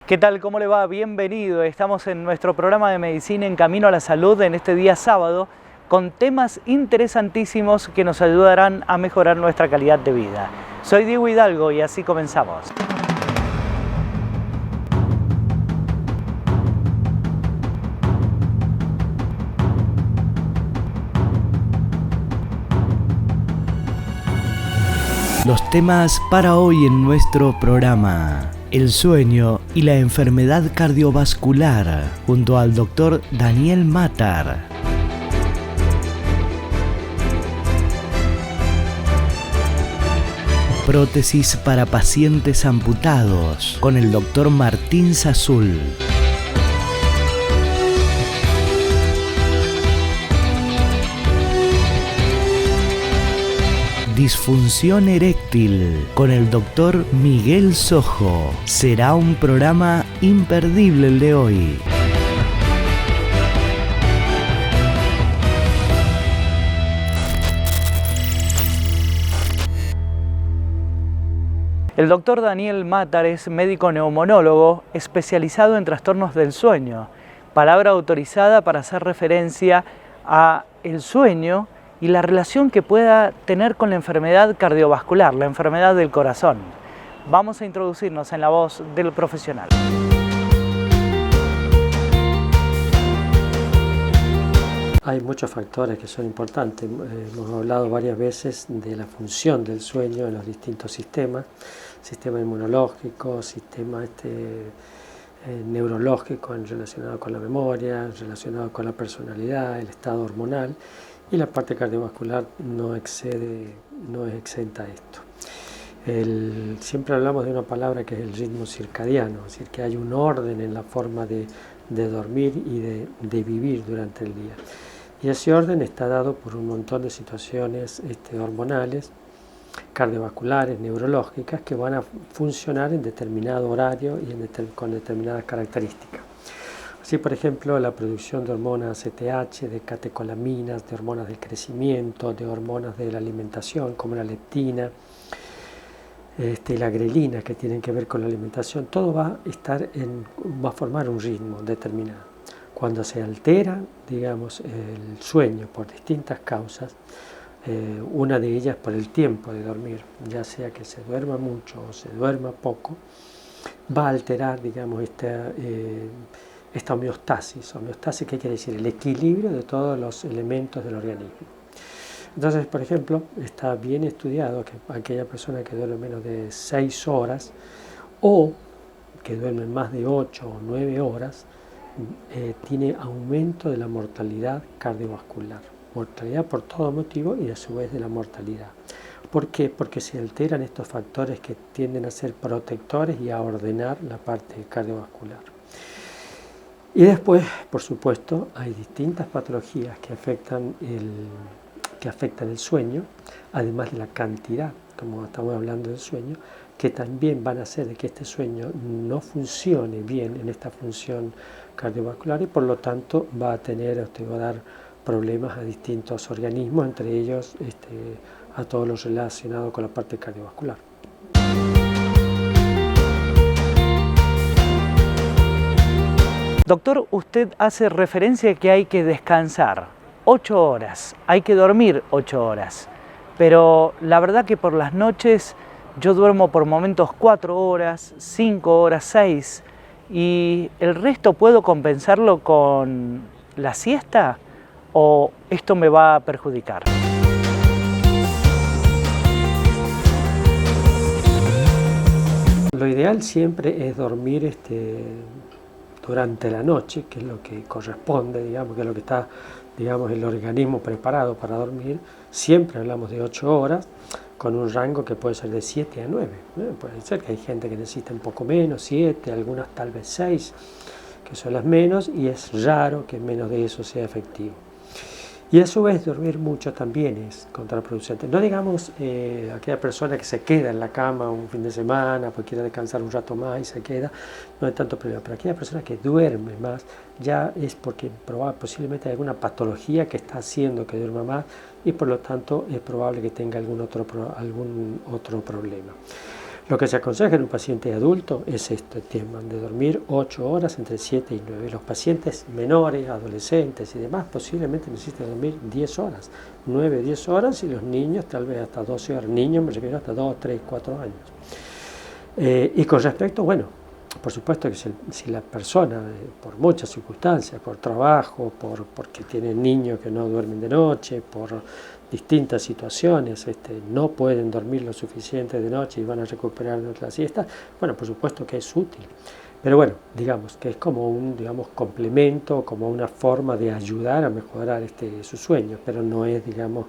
¿Qué tal? ¿Cómo le va? Bienvenido. Estamos en nuestro programa de Medicina en Camino a la Salud en este día sábado con temas interesantísimos que nos ayudarán a mejorar nuestra calidad de vida. Soy Diego Hidalgo y así comenzamos. Los temas para hoy en nuestro programa: el sueño y la enfermedad cardiovascular, junto al doctor Daniel Matar. Prótesis para pacientes amputados, con el doctor Martín Sazul. Disfunción eréctil, con el doctor Miguel Sojo. Será un programa imperdible el de hoy. El doctor Daniel Matar es médico neumonólogo especializado en trastornos del sueño, palabra autorizada para hacer referencia a el sueño y la relación que pueda tener con la enfermedad cardiovascular, la enfermedad del corazón. Vamos a introducirnos en la voz del profesional. Hay muchos factores que son importantes. Hemos hablado varias veces de la función del sueño en los distintos sistemas: sistema inmunológico, sistema neurológico relacionado con la memoria, relacionado con la personalidad, el estado hormonal, y la parte cardiovascular no es exenta a esto. Siempre hablamos de una palabra que es el ritmo circadiano, es decir, que hay un orden en la forma de dormir y de vivir durante el día. Y ese orden está dado por un montón de situaciones hormonales, cardiovasculares, neurológicas, que van a funcionar en determinado horario y con determinadas características. Así, por ejemplo, la producción de hormonas ACTH, de catecolaminas, de hormonas del crecimiento, de hormonas de la alimentación, como la leptina, y la grelina, que tienen que ver con la alimentación, todo va a formar un ritmo determinado. Cuando se altera, digamos, el sueño por distintas causas, una de ellas por el tiempo de dormir, ya sea que se duerma mucho o se duerma poco, va a alterar, digamos, esta homeostasis. ¿Homeostasis qué quiere decir? El equilibrio de todos los elementos del organismo. Entonces, por ejemplo, está bien estudiado que aquella persona que duerme menos de 6 horas o que duerme más de 8 o 9 horas tiene aumento de la mortalidad cardiovascular. Mortalidad por todo motivo y a su vez de la mortalidad. ¿Por qué? Porque se alteran estos factores que tienden a ser protectores y a ordenar la parte cardiovascular. Y después, por supuesto, hay distintas patologías que afectan el sueño, además de la cantidad, como estamos hablando del sueño, que también van a hacer de que este sueño no funcione bien en esta función cardiovascular y por lo tanto va a dar problemas a distintos organismos, entre ellos a todo lo relacionado con la parte cardiovascular. Doctor, usted hace referencia a que hay que descansar 8 horas, hay que dormir 8 horas, pero la verdad que por las noches yo duermo por momentos 4 horas, 5 horas, 6, y el resto puedo compensarlo con la siesta, ¿o esto me va a perjudicar? Lo ideal siempre es dormir durante la noche, que es lo que corresponde, digamos, que es lo que está, digamos, el organismo preparado para dormir. Siempre hablamos de 8 horas, con un rango que puede ser de 7 a 9. Puede ser que hay gente que necesita un poco menos, 7, algunas tal vez 6, que son las menos, y es raro que menos de eso sea efectivo. Y a su vez dormir mucho también es contraproducente. No digamos aquella persona que se queda en la cama un fin de semana porque quiere descansar un rato más y se queda, no hay tanto problema. Pero aquella persona que duerme más ya es porque posiblemente hay alguna patología que está haciendo que duerma más y por lo tanto es probable que tenga algún otro problema. Lo que se aconseja en un paciente adulto es este tema de dormir 8 horas entre 7 y 9. Los pacientes menores, adolescentes y demás posiblemente necesiten dormir 10 horas, 9, 10 horas, y los niños tal vez hasta 12 horas. Niños me refiero hasta 2, 3, 4 años. Y con respecto, bueno, por supuesto que si la persona, por muchas circunstancias, por trabajo, porque tienen niños que no duermen de noche, por distintas situaciones, no pueden dormir lo suficiente de noche y van a recuperar la siesta, bueno, por supuesto que es útil. Pero bueno, digamos que es como un complemento, como una forma de ayudar a mejorar su sueño, pero no es, digamos,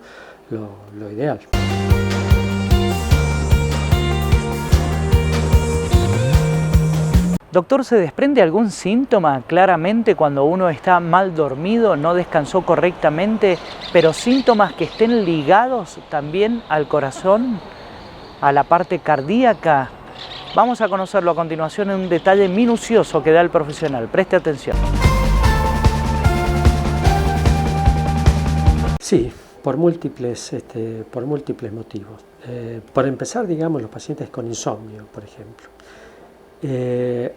lo ideal. Doctor, ¿se desprende algún síntoma claramente cuando uno está mal dormido, no descansó correctamente, pero síntomas que estén ligados también al corazón, a la parte cardíaca? Vamos a conocerlo a continuación en un detalle minucioso que da el profesional. Preste atención. Sí, por múltiples motivos. Por empezar, digamos, los pacientes con insomnio, por ejemplo.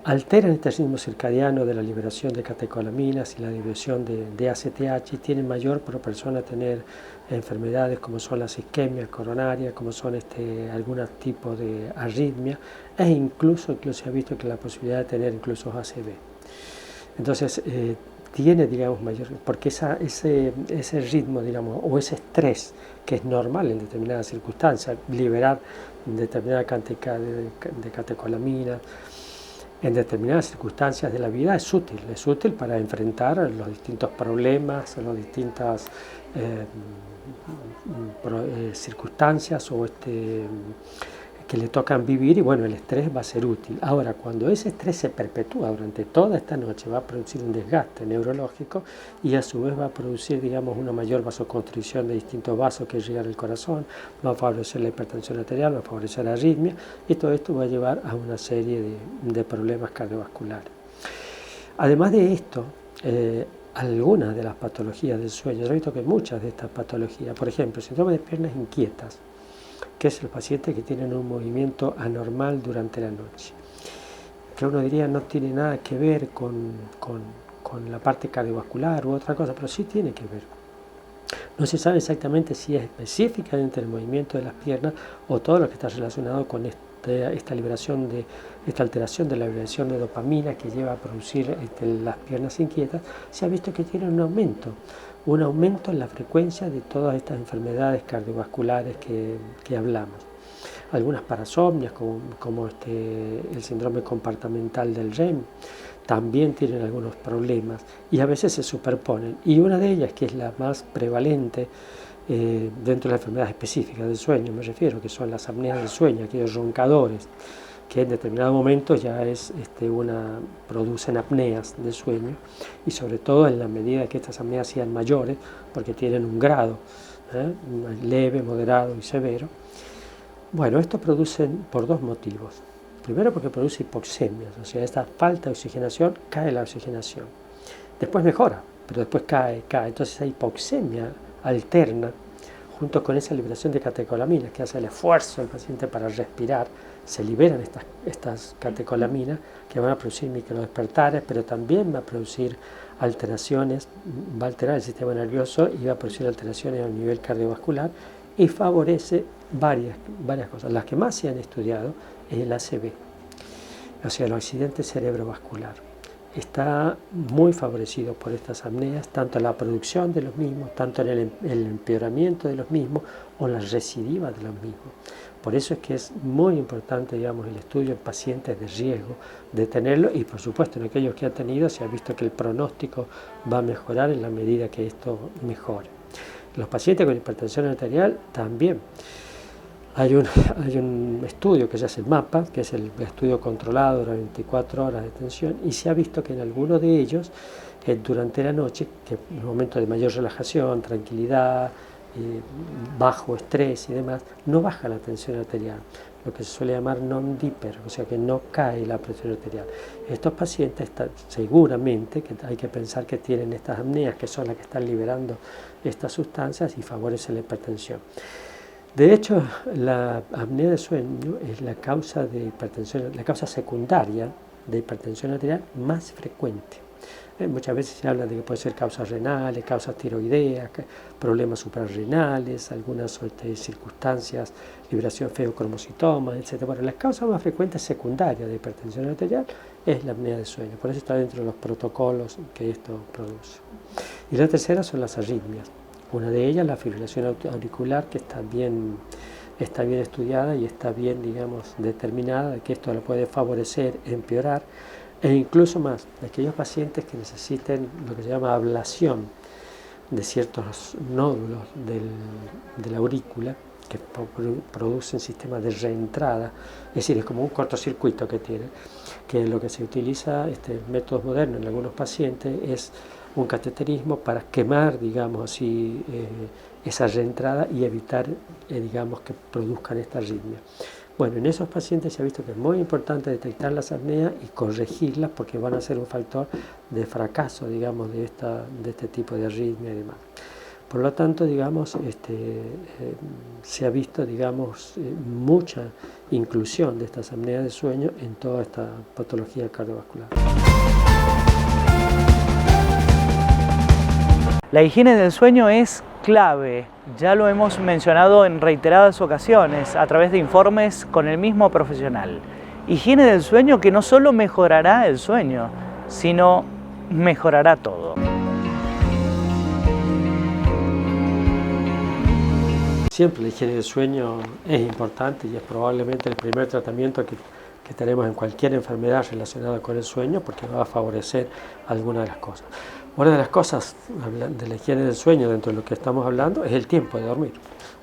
Alteran este ritmo circadiano de la liberación de catecolaminas y la liberación de ACTH y tienen mayor propensión a tener enfermedades como son las isquemias coronarias, como son algún tipo de arritmia, e incluso se ha visto que la posibilidad de tener incluso ACV. Entonces, tiene, digamos, mayor, porque ese ritmo, digamos, o ese estrés que es normal en determinadas circunstancias, liberar determinada cantidad de catecolaminas en determinadas circunstancias de la vida es útil para enfrentar los distintos problemas, las distintas circunstancias que le tocan vivir, y bueno, el estrés va a ser útil. Ahora, cuando ese estrés se perpetúa durante toda esta noche, va a producir un desgaste neurológico y a su vez va a producir, digamos, una mayor vasoconstricción de distintos vasos que llegan al corazón, va a favorecer la hipertensión arterial, va a favorecer la arritmia, y todo esto va a llevar a una serie de problemas cardiovasculares. Además de esto, algunas de las patologías del sueño, yo he visto que muchas de estas patologías, por ejemplo, síndrome de piernas inquietas, que es el paciente que tiene un movimiento anormal durante la noche, que uno diría no tiene nada que ver con la parte cardiovascular u otra cosa, pero sí tiene que ver. No se sabe exactamente si es específicamente el movimiento de las piernas o todo lo que está relacionado con esta alteración de la liberación de dopamina que lleva a producir las piernas inquietas. Se ha visto que tiene un aumento en la frecuencia de todas estas enfermedades cardiovasculares que hablamos. Algunas parasomnias, como el síndrome compartimental del REM, también tienen algunos problemas y a veces se superponen. Y una de ellas, que es la más prevalente dentro de las enfermedades específicas del sueño, me refiero, que son las apneas del sueño, aquellos roncadores que en determinados momentos ya producen apneas de sueño, y sobre todo en la medida que estas apneas sean mayores, porque tienen un grado leve, moderado y severo. Bueno, esto producen por dos motivos. Primero, porque produce hipoxemias, o sea, esta falta de oxigenación, cae la oxigenación. Después mejora, pero después cae. Entonces esa hipoxemia alterna, junto con esa liberación de catecolaminas, que hace el esfuerzo del paciente para respirar, se liberan estas catecolaminas que van a producir microdespertares, pero también va a producir alteraciones, va a alterar el sistema nervioso y va a producir alteraciones a nivel cardiovascular, y favorece varias cosas. Las que más se han estudiado es el ACV, o sea, el accidente cerebrovascular. Está muy favorecido por estas apneas, tanto en la producción de los mismos, tanto en el empeoramiento de los mismos o la recidiva de los mismos. Por eso es que es muy importante, digamos, el estudio en pacientes de riesgo de tenerlo, y por supuesto en aquellos que han tenido se ha visto que el pronóstico va a mejorar en la medida que esto mejore. Los pacientes con hipertensión arterial también. Hay un estudio que se hace el MAPA, que es el estudio controlado durante 24 horas de tensión, y se ha visto que en algunos de ellos, durante la noche, que en un momento de mayor relajación, tranquilidad, bajo estrés y demás, no baja la tensión arterial, lo que se suele llamar non-diper, o sea que no cae la presión arterial. Estos pacientes seguramente que hay que pensar que tienen estas apneas, que son las que están liberando estas sustancias y favorecen la hipertensión. De hecho, la apnea de sueño es la causa de hipertensión, la causa secundaria de hipertensión arterial más frecuente. Muchas veces se habla de que puede ser causas renales, causas tiroideas, problemas suprarrenales, algunas circunstancias, liberación feocromocitoma, etc. Bueno, la causa más frecuente secundaria de hipertensión arterial es la apnea de sueño, por eso está dentro de los protocolos que esto produce. Y la tercera son las arritmias. Una de ellas, la fibrilación auricular, que está bien estudiada y está bien, digamos, determinada, de que esto lo puede favorecer, empeorar, e incluso más, aquellos pacientes que necesiten lo que se llama ablación de ciertos nódulos de la aurícula, que producen sistemas de reentrada, es decir, es como un cortocircuito que tiene, que lo que se utiliza, métodos modernos en algunos pacientes, es un cateterismo para quemar, digamos así, esa reentrada y evitar, digamos, que produzcan esta arritmia. Bueno, en esos pacientes se ha visto que es muy importante detectar las apneas y corregirlas porque van a ser un factor de fracaso, digamos, de este tipo de arritmia y demás. Por lo tanto, digamos, se ha visto, digamos, mucha inclusión de estas apneas de sueño en toda esta patología cardiovascular. La higiene del sueño es clave, ya lo hemos mencionado en reiteradas ocasiones a través de informes con el mismo profesional. Higiene del sueño que no solo mejorará el sueño, sino mejorará todo. Siempre la higiene del sueño es importante y es probablemente el primer tratamiento que tenemos en cualquier enfermedad relacionada con el sueño, porque va a favorecer alguna de las cosas. Una de las cosas de la higiene del sueño dentro de lo que estamos hablando es el tiempo de dormir,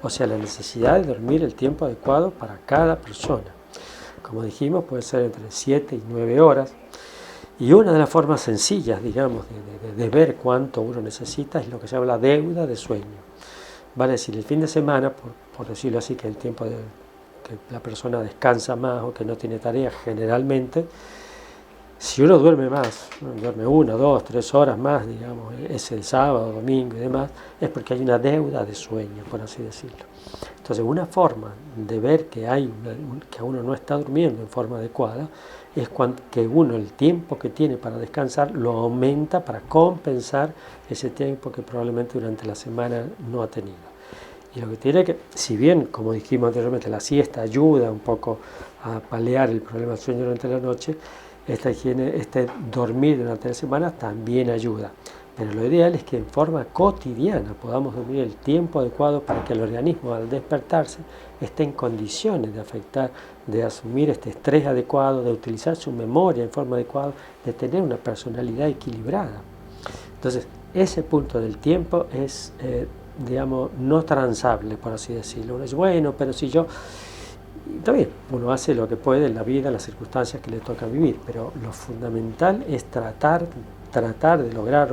o sea, la necesidad de dormir el tiempo adecuado para cada persona. Como dijimos, puede ser entre 7 y 9 horas, y una de las formas sencillas, digamos, de ver cuánto uno necesita es lo que se llama la deuda de sueño. Vale decir, el fin de semana, por decirlo así, que el tiempo que la persona descansa más o que no tiene tareas generalmente, si uno duerme más, duerme 1, 2, 3 horas más, digamos, ese sábado, domingo y demás, es porque hay una deuda de sueño, por así decirlo. Entonces, una forma de ver que uno no está durmiendo en forma adecuada es que uno el tiempo que tiene para descansar lo aumenta para compensar ese tiempo que probablemente durante la semana no ha tenido. Y lo que tiene que, si bien, como dijimos anteriormente, la siesta ayuda un poco a paliar el problema del sueño durante la noche, esta higiene, dormir durante la semana también ayuda. Pero lo ideal es que en forma cotidiana podamos dormir el tiempo adecuado para que el organismo al despertarse esté en condiciones de asumir este estrés adecuado, de utilizar su memoria en forma adecuada, de tener una personalidad equilibrada. Entonces, ese punto del tiempo es, digamos, no transable, por así decirlo. Uno dice, bueno, pero si yo... Está bien, uno hace lo que puede en la vida, en las circunstancias que le toca vivir, pero lo fundamental es tratar de lograr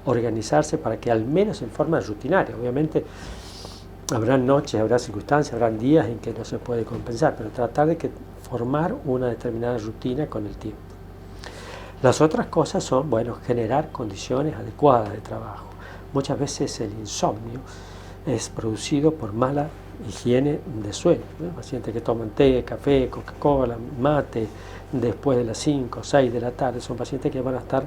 organizarse para que al menos en forma rutinaria, obviamente habrá noches, habrá circunstancias, habrá días en que no se puede compensar, pero tratar de formar una determinada rutina con el tiempo. Las otras cosas son, bueno, generar condiciones adecuadas de trabajo. Muchas veces el insomnio es producido por mala higiene de sueño, ¿no? Pacientes que toman té, café, Coca-Cola, mate, después de las 5 o 6 de la tarde, son pacientes que van a estar,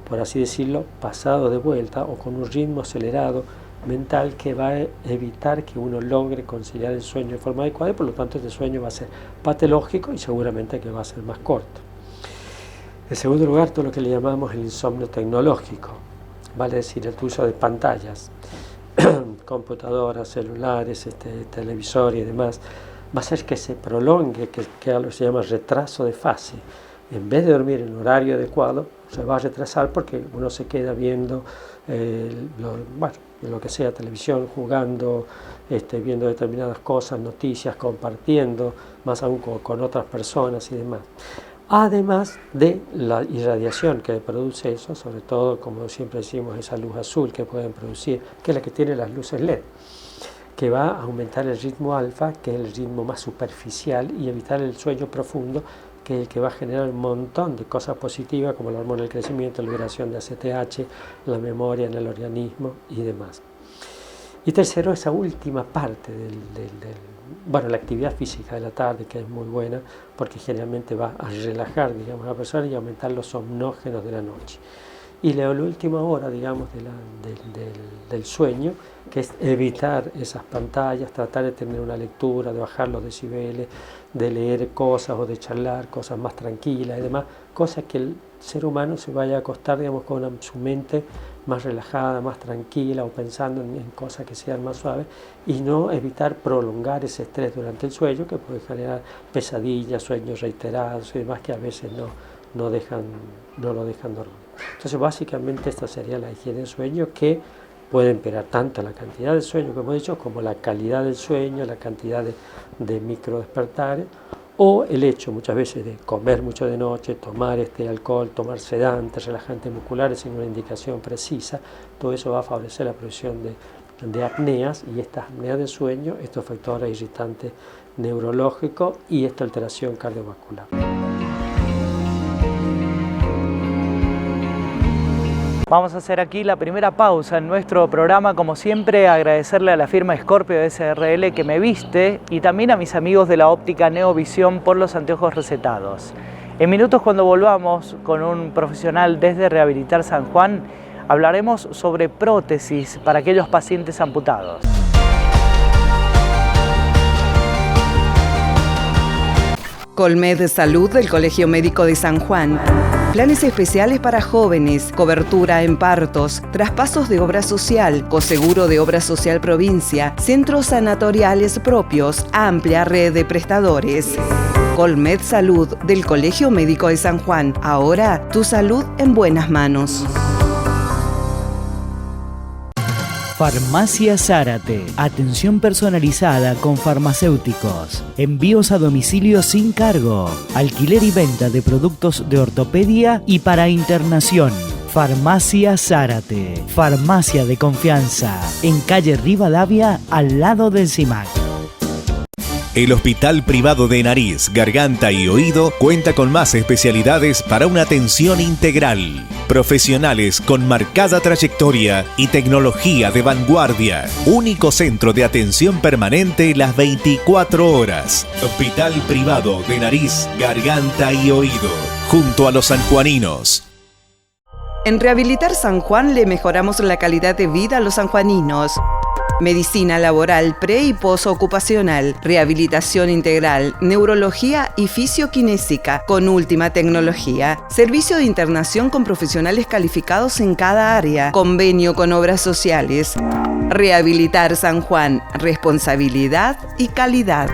por así decirlo, pasados de vuelta o con un ritmo acelerado mental que va a evitar que uno logre conciliar el sueño de forma adecuada y por lo tanto este sueño va a ser patológico y seguramente que va a ser más corto. En segundo lugar, todo lo que le llamamos el insomnio tecnológico, vale decir el uso de pantallas, computadoras, celulares, televisor y demás, va a hacer que se prolongue, que algo se llama retraso de fase. En vez de dormir en horario adecuado, se va a retrasar porque uno se queda viendo lo que sea, televisión, jugando, viendo determinadas cosas, noticias, compartiendo, más aún con otras personas y demás. Además de la irradiación que produce eso, sobre todo, como siempre decimos, esa luz azul que pueden producir, que es la que tiene las luces LED, que va a aumentar el ritmo alfa, que es el ritmo más superficial, y evitar el sueño profundo, que es el que va a generar un montón de cosas positivas, como la hormona del crecimiento, la liberación de ACTH, la memoria en el organismo y demás. Y tercero, esa última parte bueno, la actividad física de la tarde, que es muy buena, porque generalmente va a relajar, digamos, a la persona y aumentar los somnógenos de la noche. Y la última hora, digamos, del sueño, que es evitar esas pantallas, tratar de tener una lectura, de bajar los decibeles, de leer cosas o de charlar cosas más tranquilas y demás, cosas que el ser humano se vaya a acostar, digamos, con su mente más relajada, más tranquila, o pensando en cosas que sean más suaves, y no evitar prolongar ese estrés durante el sueño, que puede generar pesadillas, sueños reiterados y demás, que a veces no lo dejan dormir. Entonces, básicamente esta sería la higiene del sueño, que puede empeorar tanto la cantidad de sueño que hemos dicho, como la calidad del sueño, la cantidad de micro despertares, o el hecho muchas veces de comer mucho de noche, tomar alcohol, tomar sedantes, relajantes musculares sin una indicación precisa. Todo eso va a favorecer la producción de apneas, y estas apneas del sueño, estos factores irritantes neurológicos y esta alteración cardiovascular. Vamos a hacer aquí la primera pausa en nuestro programa. Como siempre, agradecerle a la firma Scorpio SRL que me viste, y también a mis amigos de la óptica Neovisión por los anteojos recetados. En minutos, cuando volvamos con un profesional desde Rehabilitar San Juan, hablaremos sobre prótesis para aquellos pacientes amputados. Colmed Salud del Colegio Médico de San Juan. Planes especiales para jóvenes, cobertura en partos, traspasos de obra social, coseguro de obra social provincia, centros sanatoriales propios, amplia red de prestadores. Colmed Salud del Colegio Médico de San Juan. Ahora tu salud en buenas manos. Farmacia Zárate. Atención personalizada con farmacéuticos. Envíos a domicilio sin cargo. Alquiler y venta de productos de ortopedia y para internación. Farmacia Zárate. Farmacia de confianza. En calle Rivadavia, al lado del CIMAC. El Hospital Privado de Nariz, Garganta y Oído cuenta con más especialidades para una atención integral. Profesionales con marcada trayectoria y tecnología de vanguardia. Único centro de atención permanente las 24 horas. Hospital Privado de Nariz, Garganta y Oído. Junto a los sanjuaninos. En Rehabilitar San Juan le mejoramos la calidad de vida a los sanjuaninos. Medicina laboral pre- y posocupacional, rehabilitación integral, neurología y fisioquinésica con última tecnología, servicio de internación con profesionales calificados en cada área, convenio con obras sociales. Rehabilitar San Juan, responsabilidad y calidad.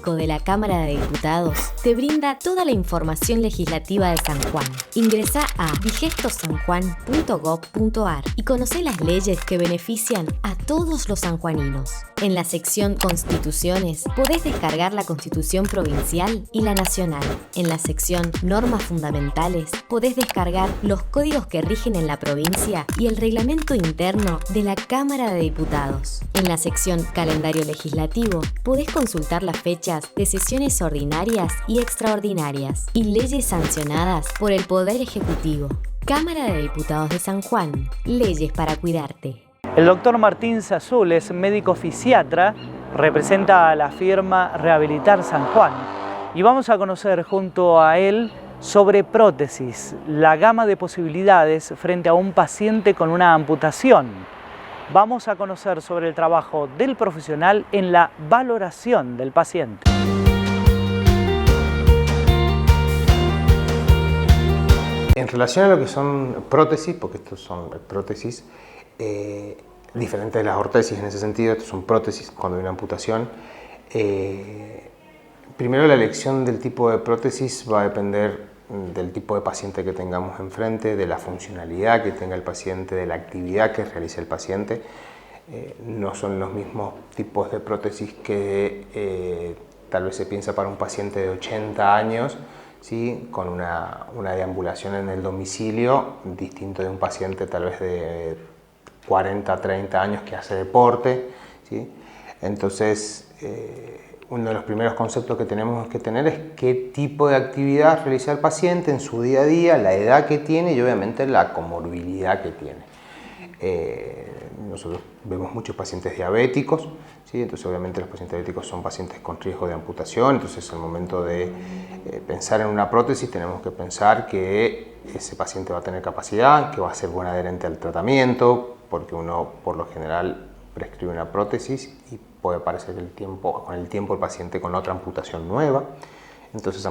De la Cámara de Diputados te brinda toda la información legislativa de San Juan. Ingresá a digestosanjuan.gov.ar y conocé las leyes que benefician a todos los sanjuaninos. En la sección Constituciones podés descargar la Constitución Provincial y la Nacional. En la sección Normas Fundamentales podés descargar los códigos que rigen en la provincia y el reglamento interno de la Cámara de Diputados. En la sección Calendario Legislativo podés consultar las fechas de sesiones ordinarias y extraordinarias y leyes sancionadas por el Poder Ejecutivo. Cámara de Diputados de San Juan. Leyes para cuidarte. El doctor Martín Sazul es médico fisiatra, representa a la firma Rehabilitar San Juan, y vamos a conocer junto a él sobre prótesis, la gama de posibilidades frente a un paciente con una amputación. Vamos a conocer sobre el trabajo del profesional en la valoración del paciente. En relación a lo que son prótesis, porque estos son prótesis, diferentes de las ortesis en ese sentido, estos son prótesis cuando hay una amputación. Primero, la elección del tipo de prótesis va a depender del tipo de paciente que tengamos enfrente, de la funcionalidad que tenga el paciente, de la actividad que realice el paciente. No son los mismos tipos de prótesis que tal vez se piensa para un paciente de 80 años, ¿sí? Con una deambulación en el domicilio, distinto de un paciente tal vez de 40, 30 años que hace deporte, ¿sí? Entonces, uno de los primeros conceptos que tenemos que tener es qué tipo de actividad realiza el paciente en su día a día, la edad que tiene y obviamente la comorbilidad que tiene. Nosotros vemos muchos pacientes diabéticos, ¿sí? Entonces obviamente los pacientes diabéticos son pacientes con riesgo de amputación, entonces al momento de pensar en una prótesis tenemos que pensar que ese paciente va a tener capacidad, que va a ser buen adherente al tratamiento, porque uno por lo general prescribe una prótesis y puede parecer con el tiempo el paciente con otra amputación nueva, entonces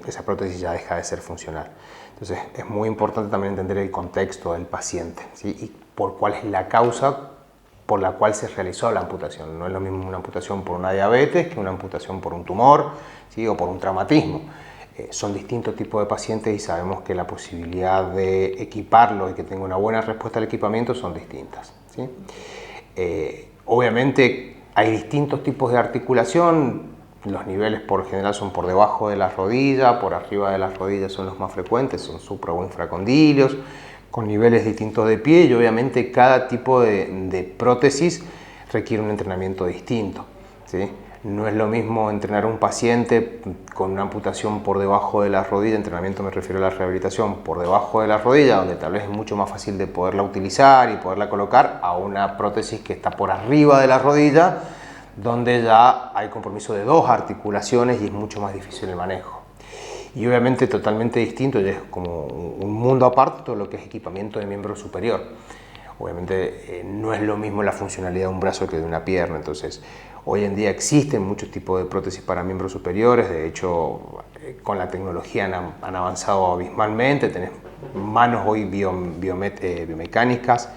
esa prótesis ya deja de ser funcional. Entonces es muy importante también entender el contexto del paciente, ¿sí? Y por cuál es la causa por la cual se realizó la amputación. No es lo mismo una amputación por una diabetes que una amputación por un tumor, ¿sí? O por un traumatismo. Son distintos tipos de pacientes y sabemos que la posibilidad de equiparlo y que tenga una buena respuesta al equipamiento son distintas, ¿sí? Obviamente hay distintos tipos de articulación. Los niveles por lo general son por debajo de la rodilla, por arriba de las rodillas son los más frecuentes, son supra o infracondilios, con niveles distintos de pie, y obviamente cada tipo de prótesis requiere un entrenamiento distinto, ¿sí? No es lo mismo entrenar a un paciente con una amputación por debajo de la rodilla, entrenamiento me refiero a la rehabilitación, por debajo de la rodilla, donde tal vez es mucho más fácil de poderla utilizar y poderla colocar, a una prótesis que está por arriba de la rodilla, donde ya hay compromiso de dos articulaciones y es mucho más difícil el manejo. Y obviamente totalmente distinto, ya es como un mundo aparte todo lo que es equipamiento de miembro superior. Obviamente no es lo mismo la funcionalidad de un brazo que de una pierna, entonces hoy en día existen muchos tipos de prótesis para miembros superiores, de hecho con la tecnología han avanzado abismalmente, tenés manos hoy biomecánicas,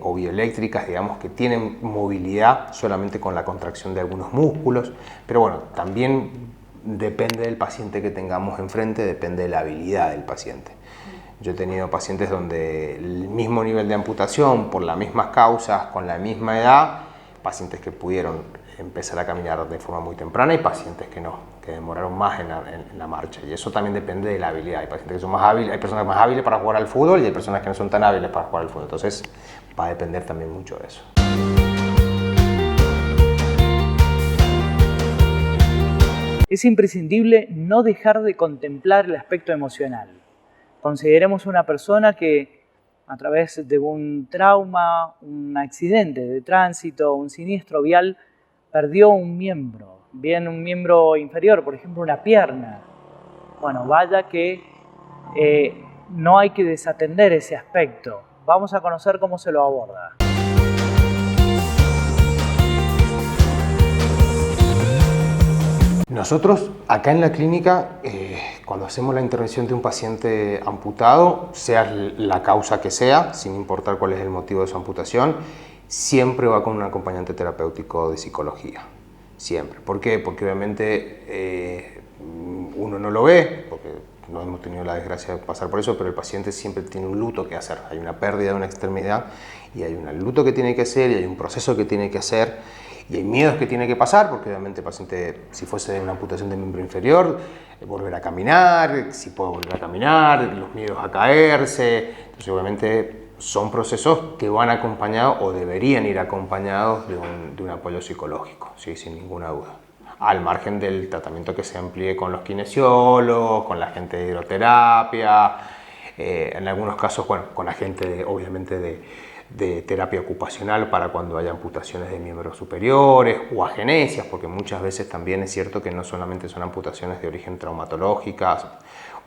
o bioeléctricas, digamos, que tienen movilidad solamente con la contracción de algunos músculos, pero bueno, también depende del paciente que tengamos enfrente, depende de la habilidad del paciente. Yo he tenido pacientes donde el mismo nivel de amputación, por las mismas causas, con la misma edad, pacientes que pudieron empezar a caminar de forma muy temprana y pacientes que no, que demoraron más en la marcha, y eso también depende de la habilidad. Hay pacientes que son más hábiles, hay personas más hábiles para jugar al fútbol y hay personas que no son tan hábiles para jugar al fútbol, entonces va a depender también mucho de eso. Es imprescindible no dejar de contemplar el aspecto emocional. Consideremos una persona que a través de un trauma, un accidente de tránsito, un siniestro vial, perdió un miembro, bien un miembro inferior, por ejemplo una pierna. Bueno, vaya que no hay que desatender ese aspecto. Vamos a conocer cómo se lo aborda. Nosotros acá en la clínica, cuando hacemos la intervención de un paciente amputado, sea la causa que sea, sin importar cuál es el motivo de su amputación, siempre va con un acompañante terapéutico de psicología, siempre. ¿Por qué? Porque obviamente uno no lo ve, porque no hemos tenido la desgracia de pasar por eso, pero el paciente siempre tiene un luto que hacer. Hay una pérdida de una extremidad y hay un luto que tiene que hacer y hay un proceso que tiene que hacer y hay miedos que tiene que pasar, porque obviamente el paciente, si fuese una amputación de miembro inferior, volver a caminar, si puede volver a caminar, los miedos a caerse. Entonces obviamente son procesos que van acompañados o deberían ir acompañados de un apoyo psicológico, ¿sí? Sin ninguna duda. Al margen del tratamiento que se amplíe con los kinesiólogos, con la gente de hidroterapia, en algunos casos, bueno, con la gente obviamente de terapia ocupacional para cuando haya amputaciones de miembros superiores o agenesias, porque muchas veces también es cierto que no solamente son amputaciones de origen traumatológicas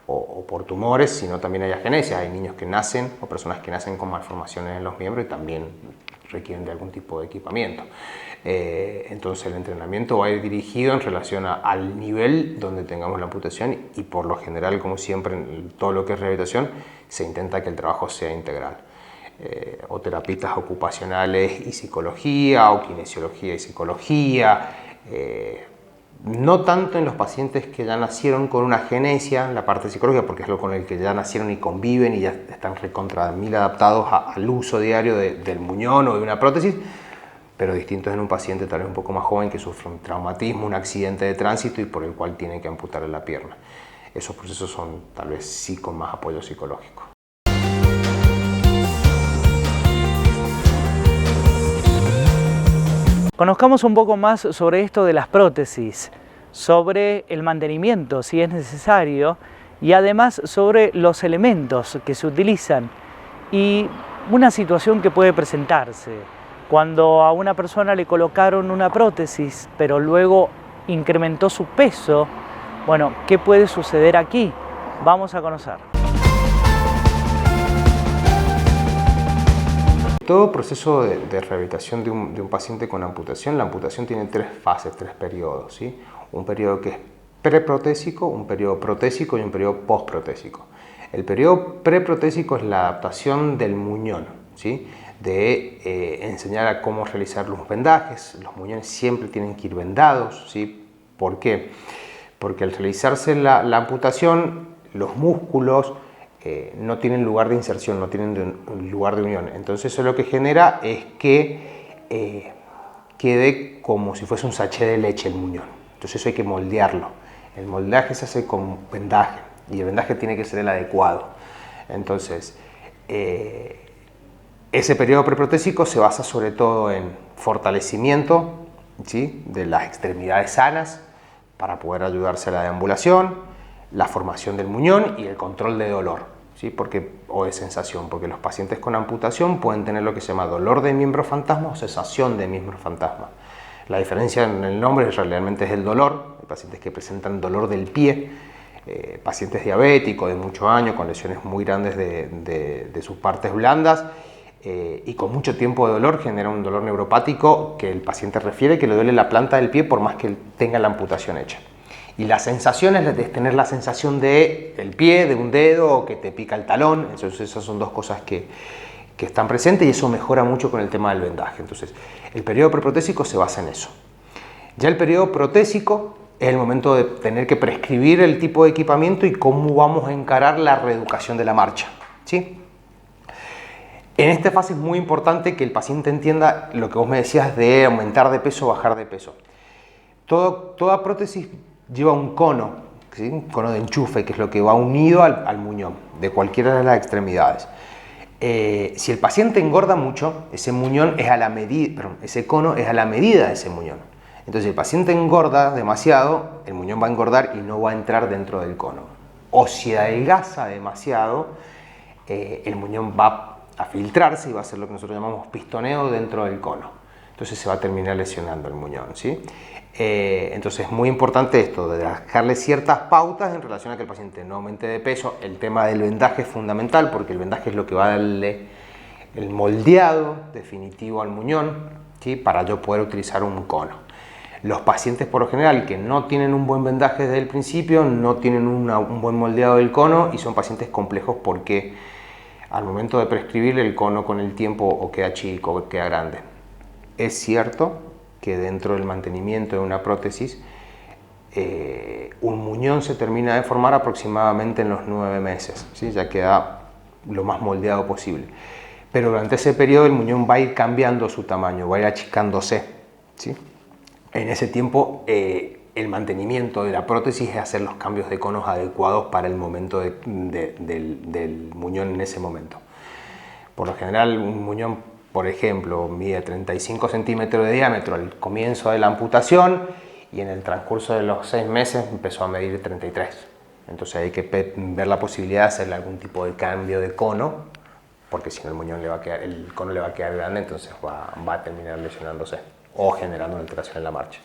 o por tumores, sino también hay agenesias. Hay niños que nacen o personas que nacen con malformaciones en los miembros y también requieren de algún tipo de equipamiento. Entonces el entrenamiento va a ir dirigido en relación al nivel donde tengamos la amputación y por lo general, como siempre en todo lo que es rehabilitación, se intenta que el trabajo sea integral. O terapistas ocupacionales y psicología, o kinesiología y psicología, no tanto en los pacientes que ya nacieron con una agenesia, la parte psicológica, porque es lo con el que ya nacieron y conviven y ya están recontra mil adaptados al uso diario del muñón o de una prótesis, pero distinto es en un paciente tal vez un poco más joven que sufre un traumatismo, un accidente de tránsito y por el cual tiene que amputarle la pierna. Esos procesos son tal vez sí con más apoyo psicológico. Conozcamos un poco más sobre esto de las prótesis, sobre el mantenimiento, si es necesario, y además sobre los elementos que se utilizan y una situación que puede presentarse cuando a una persona le colocaron una prótesis, pero luego incrementó su peso. Bueno, ¿qué puede suceder aquí? Vamos a conocer. Todo proceso de rehabilitación de un paciente con amputación, la amputación tiene 3 fases, 3 periodos, ¿sí? Un periodo que es preprotésico, un periodo protésico y un periodo postprotésico. El periodo preprotésico es la adaptación del muñón, ¿sí? De enseñar a cómo realizar los vendajes. Los muñones siempre tienen que ir vendados, ¿sí? ¿Por qué? Porque al realizarse la amputación, los músculos no tienen lugar de inserción, no tienen lugar de unión. Entonces eso lo que genera es que quede como si fuese un sachet de leche el muñón. Entonces eso hay que moldearlo. El moldaje se hace con vendaje y el vendaje tiene que ser el adecuado. Entonces ese periodo preprotésico se basa sobre todo en fortalecimiento, ¿sí?, de las extremidades sanas para poder ayudarse a la deambulación, la formación del muñón y el control de dolor, ¿sí?, o de sensación, porque los pacientes con amputación pueden tener lo que se llama dolor de miembro fantasma o sensación de miembro fantasma. La diferencia en el nombre realmente es el dolor. Hay pacientes que presentan dolor del pie, pacientes diabéticos de muchos años con lesiones muy grandes de sus partes blandas y con mucho tiempo de dolor genera un dolor neuropático que el paciente refiere que le duele la planta del pie por más que tenga la amputación hecha. Y la sensación es tener la sensación del pie, de un dedo o que te pica el talón. Entonces esas son 2 cosas que están presentes y eso mejora mucho con el tema del vendaje. Entonces el periodo preprotésico se basa en eso. Ya el periodo protésico es el momento de tener que prescribir el tipo de equipamiento y cómo vamos a encarar la reeducación de la marcha, ¿sí? En esta fase es muy importante que el paciente entienda lo que vos me decías de aumentar de peso o bajar de peso. Toda prótesis lleva un cono, ¿sí?, un cono de enchufe, que es lo que va unido al muñón de cualquiera de las extremidades. Si el paciente engorda mucho, ese cono es a la medida de ese muñón. Entonces, si el paciente engorda demasiado, el muñón va a engordar y no va a entrar dentro del cono. O si adelgaza demasiado, el muñón va a filtrarse y va a hacer lo que nosotros llamamos pistoneo dentro del cono. Entonces se va a terminar lesionando el muñón, ¿sí? Entonces es muy importante esto, de dejarle ciertas pautas en relación a que el paciente no aumente de peso. El tema del vendaje es fundamental porque el vendaje es lo que va a darle el moldeado definitivo al muñón, ¿sí?, para yo poder utilizar un cono. Los pacientes por lo general que no tienen un buen vendaje desde el principio, no tienen un buen moldeado del cono y son pacientes complejos porque al momento de prescribir el cono con el tiempo o queda chico o queda grande. Es cierto que dentro del mantenimiento de una prótesis un muñón se termina de formar aproximadamente en los 9 meses, ¿sí?, ya queda lo más moldeado posible. Pero durante ese periodo el muñón va a ir cambiando su tamaño, va a ir achicándose, ¿sí? En ese tiempo el mantenimiento de la prótesis es hacer los cambios de conos adecuados para el momento del muñón en ese momento. Por lo general un muñón, por ejemplo, mide 35 centímetros de diámetro al comienzo de la amputación y en el transcurso de los 6 meses empezó a medir 33. Entonces hay que ver la posibilidad de hacerle algún tipo de cambio de cono, porque si no el cono le va a quedar grande, entonces va a terminar lesionándose o generando una alteración en la marcha.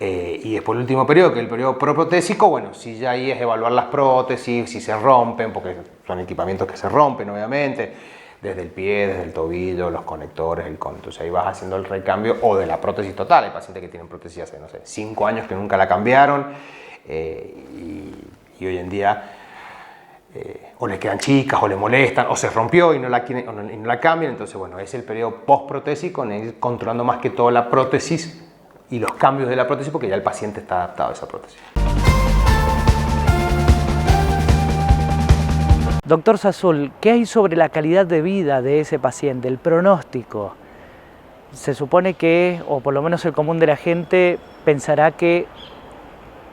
Y después el último periodo, que es el periodo proprotésico, bueno, si ya ahí es evaluar las prótesis, si se rompen, porque son equipamientos que se rompen obviamente, desde el pie, desde el tobillo, los conectores, el cono. Entonces ahí vas haciendo el recambio o de la prótesis total. Hay pacientes que tienen prótesis hace, no sé, 5 años que nunca la cambiaron y hoy en día o le quedan chicas o le molestan o se rompió y no la quieren, y no la cambian. Entonces bueno, es el periodo postprotésico, en ir controlando más que todo la prótesis y los cambios de la prótesis porque ya el paciente está adaptado a esa prótesis. Doctor Sazul, ¿qué hay sobre la calidad de vida de ese paciente, el pronóstico? Se supone que, o por lo menos el común de la gente, pensará que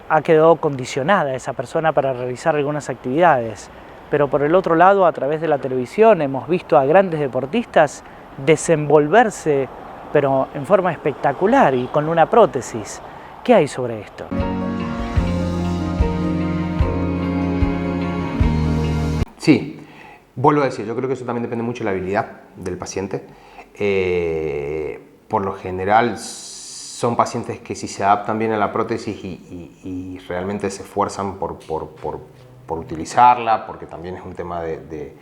ha quedado condicionada esa persona para realizar algunas actividades. Pero por el otro lado, a través de la televisión, hemos visto a grandes deportistas desenvolverse pero en forma espectacular y con una prótesis. ¿Qué hay sobre esto? Sí, vuelvo a decir, yo creo que eso también depende mucho de la habilidad del paciente. Por lo general son pacientes que si se adaptan bien a la prótesis y realmente se esfuerzan por utilizarla, porque también es un tema de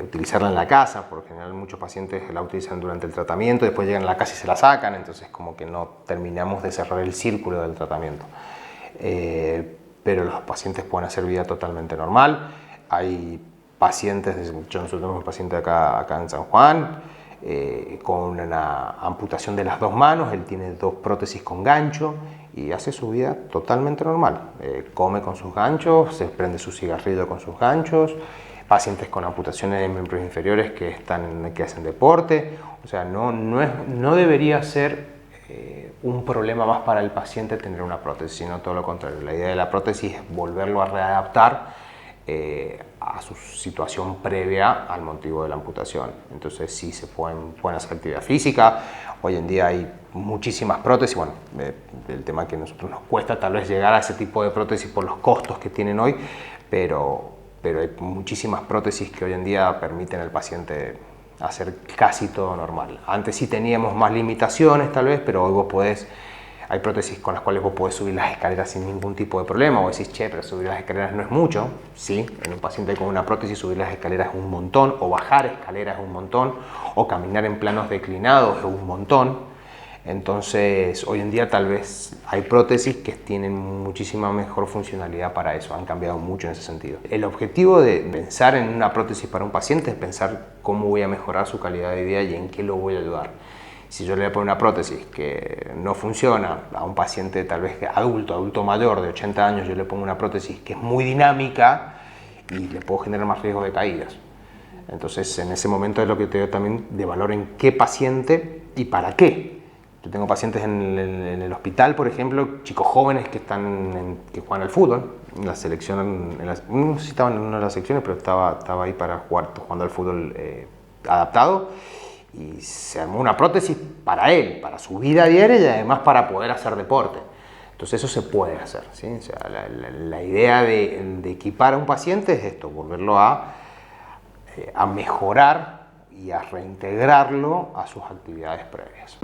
utilizarla en la casa. Por lo general muchos pacientes la utilizan durante el tratamiento, después llegan a la casa y se la sacan, entonces como que no terminamos de cerrar el círculo del tratamiento. Pero los pacientes pueden hacer vida totalmente normal. Hay pacientes, nosotros tenemos un paciente acá en San Juan, con una amputación de las dos manos. Él tiene 2 prótesis con gancho y hace su vida totalmente normal. Come con sus ganchos, se prende su cigarrillo con sus ganchos. Pacientes con amputaciones de miembros inferiores que hacen deporte. O sea, no debería ser un problema más para el paciente tener una prótesis, sino todo lo contrario. La idea de la prótesis es volverlo a readaptar a su situación previa al motivo de la amputación. Entonces sí se pueden hacer actividad física. Hoy en día hay muchísimas prótesis. Bueno, el tema que a nosotros nos cuesta tal vez llegar a ese tipo de prótesis por los costos que tienen hoy, pero hay muchísimas prótesis que hoy en día permiten al paciente hacer casi todo normal. Antes sí teníamos más limitaciones tal vez, pero hoy hay prótesis con las cuales vos podés subir las escaleras sin ningún tipo de problema. Vos decís, che, pero subir las escaleras no es mucho. Sí, en un paciente con una prótesis subir las escaleras es un montón, o bajar escaleras es un montón, o caminar en planos declinados es un montón. Entonces, hoy en día tal vez hay prótesis que tienen muchísima mejor funcionalidad para eso, han cambiado mucho en ese sentido. El objetivo de pensar en una prótesis para un paciente es pensar cómo voy a mejorar su calidad de vida y en qué lo voy a ayudar. Si yo le voy a poner una prótesis que no funciona a un paciente tal vez adulto mayor de 80 años, yo le pongo una prótesis que es muy dinámica y le puedo generar más riesgo de caídas. Entonces, en ese momento es lo que te doy también de valor en qué paciente y para qué. Yo tengo pacientes en el hospital, por ejemplo, chicos jóvenes que juegan al fútbol. En la selección, no sé si estaban en una de las secciones, pero estaba ahí para jugar, jugando al fútbol adaptado. Y se armó una prótesis para él, para su vida diaria y además para poder hacer deporte. Entonces eso se puede hacer, ¿sí? O sea, la idea de equipar a un paciente es esto, volverlo a mejorar y a reintegrarlo a sus actividades previas.